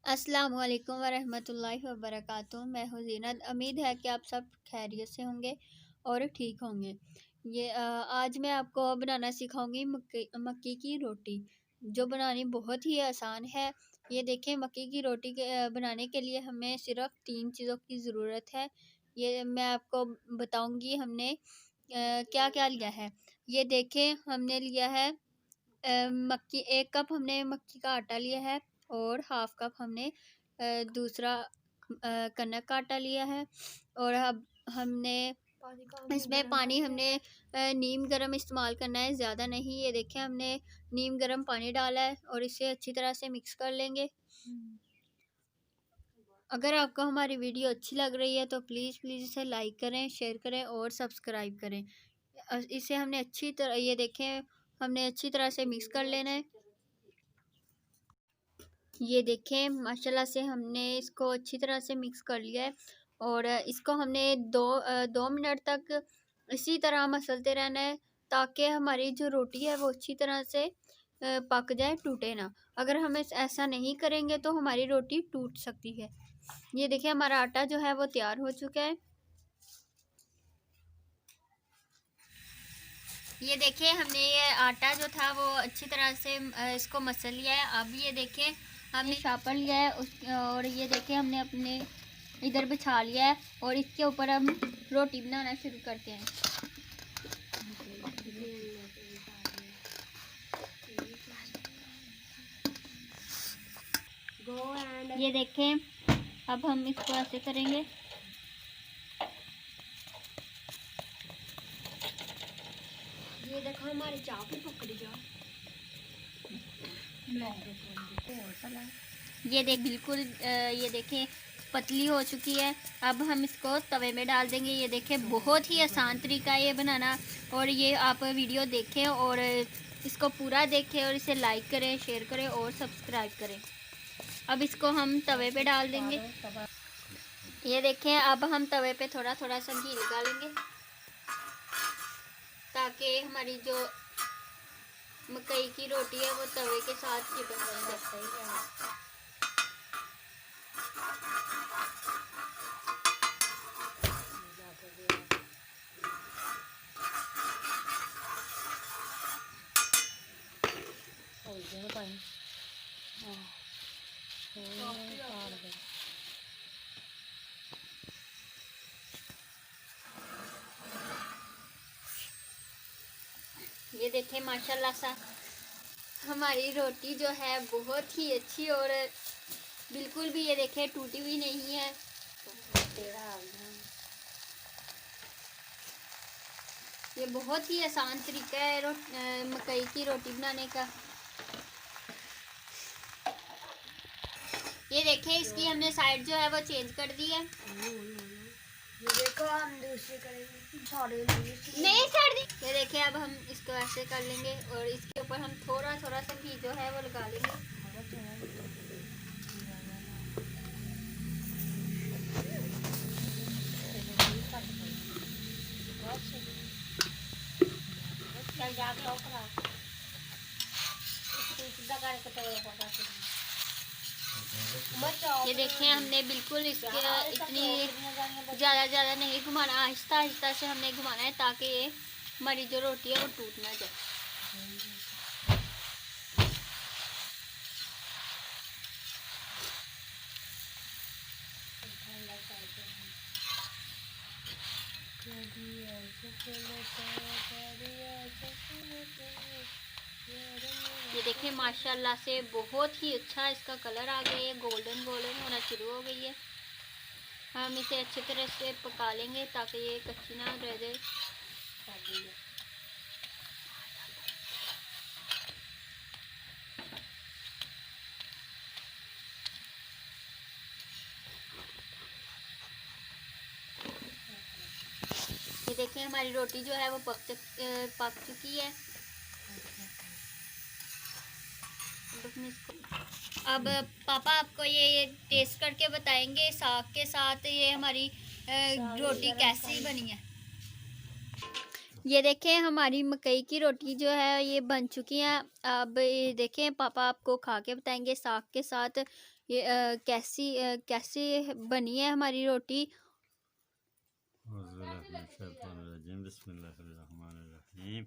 अस्सलाम वालेकुम वरहमतुल्लाहि वबरकातुहू। मैं हूँ ज़ीनत। उम्मीद है कि आप सब खैरियत से होंगे और ठीक होंगे। आज मैं आपको बनाना सिखाऊंगी मक्की की रोटी, जो बनानी बहुत ही आसान है। ये देखें, मक्की की रोटी बनाने के लिए हमें सिर्फ 3 चीज़ों की ज़रूरत है। ये मैं आपको बताऊंगी हमने क्या क्या लिया है। ये देखें, हमने लिया है मक्की, 1 कप हमने मक्की का आटा लिया है और हाफ कप हमने दूसरा कनक का आटा लिया है। और अब हमने इसमें पानी हमने नीम गरम इस्तेमाल करना है, ज़्यादा नहीं। ये देखें, हमने नीम गरम पानी डाला है और इसे अच्छी तरह से मिक्स कर लेंगे। अगर आपको हमारी वीडियो अच्छी लग रही है तो प्लीज़ इसे लाइक करें, शेयर करें और सब्सक्राइब करें। इसे हमने अच्छी तरह, ये देखें, हमने अच्छी तरह से मिक्स कर लेना है। ये देखें, माशाल्लाह से हमने इसको अच्छी तरह से मिक्स कर लिया है और इसको हमने 2 मिनट तक इसी तरह मसलते रहना है, ताकि हमारी जो रोटी है वो अच्छी तरह से पक जाए, टूटे ना। अगर हम ऐसा नहीं करेंगे तो हमारी रोटी टूट सकती है। ये देखिए, हमारा आटा जो है वो तैयार हो चुका है। ये देखिए, हमने ये आटा जो था वो अच्छी तरह से इसको मसल लिया है। अब ये देखिए, हमने शापर लिया है और ये देखिए, हमने अपने इधर बिछा लिया है और इसके ऊपर हम रोटी बनाना शुरू करते हैं। ये देखें, अब हम इसको ऐसे करेंगे। ये देखो, हमारी चाप ही पकड़ गया। ये देख, बिल्कुल ये देखें, पतली हो चुकी है। अब हम इसको तवे में डाल देंगे। ये देखें, बहुत ही आसान तरीका है ये बनाना। और ये आप वीडियो देखें और इसको पूरा देखें और इसे लाइक करें, शेयर करें और सब्सक्राइब करें। अब इसको हम तवे पे डाल देंगे। ये देखें, अब हम तवे पे थोड़ा थोड़ा सा घी निकालेंगे, ताकि हमारी जो मकई की रोटी है वो तवे के साथ चिपक जाए। ये देखें, माशाल्लाह सा हमारी रोटी जो है बहुत ही अच्छी और बिल्कुल भी, ये देखें, टूटी हुई नहीं है। ये बहुत ही आसान तरीका है मकई की रोटी बनाने का। ये देखें, इसकी हमने साइड जो है वो चेंज कर दी है। ये देखो, हम दूसरी करेंगे, नहीं कर दी। ये देखें, अब हम इसको ऐसे कर लेंगे और इसके ऊपर हम थोड़ा थोड़ा सा घी जो है वो लगा लेंगे। ये देखें, हमने बिल्कुल इसके इतनी ज़्यादा नहीं घुमाना, आहिस्ता आहिस्ता से हमने घुमाना है, ताकि ये हमारी जो रोटी है वो टूट ना जाए। ये देखें, माशाल्लाह से बहुत ही अच्छा इसका कलर आ गया है, गोल्डन गोल्डन होना शुरू हो गई है। हम इसे अच्छी तरह से पका लेंगे, ताकि ये कच्ची ना रह जाए। ये देखें, हमारी रोटी जो है वो पक चुकी है। अब पापा आपको ये टेस्ट करके बताएंगे साग के साथ ये हमारी रोटी कैसी बनी है। ये देखें हमारी मकई की रोटी जो है ये बन चुकी है। अब ये देखें पापा आपको खा के बताएंगे साग के साथ ये कैसी बनी है हमारी रोटी। बिस्मिल्लाहिर्रहमानिर्रहीम।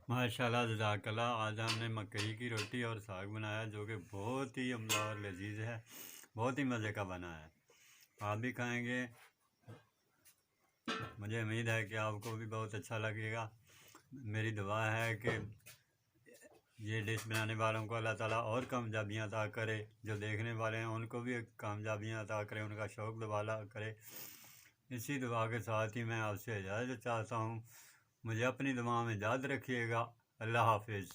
माशाल्लाह जज़ाकल्लाह। आज हमने मकई की रोटी और साग बनाया जो कि बहुत ही उम्दा और लजीज है, बहुत ही मज़े का बना है। आप भी खाएंगे, मुझे उम्मीद है कि आपको भी बहुत अच्छा लगेगा। मेरी दुआ है कि ये डिश बनाने वालों को अल्लाह ताला और कामयाबियाँ अता करे, जो देखने वाले हैं उनको भी कामयाबियाँ अता करे, उनका शौक़ दुबाला करे। इसी दुआ के साथ ही मैं आपसे इजाज़त चाहता हूँ। मुझे अपनी दुआ में याद रखिएगा। अल्लाह हाफिज़।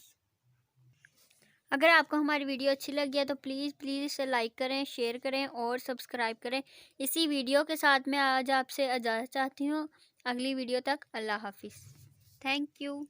अगर आपको हमारी वीडियो अच्छी लगी है तो प्लीज़ इसे लाइक करें, शेयर करें और सब्सक्राइब करें। इसी वीडियो के साथ मैं आज आपसे इजाज़त चाहती हूँ। अगली वीडियो तक अल्लाह हाफिज़। Thank you.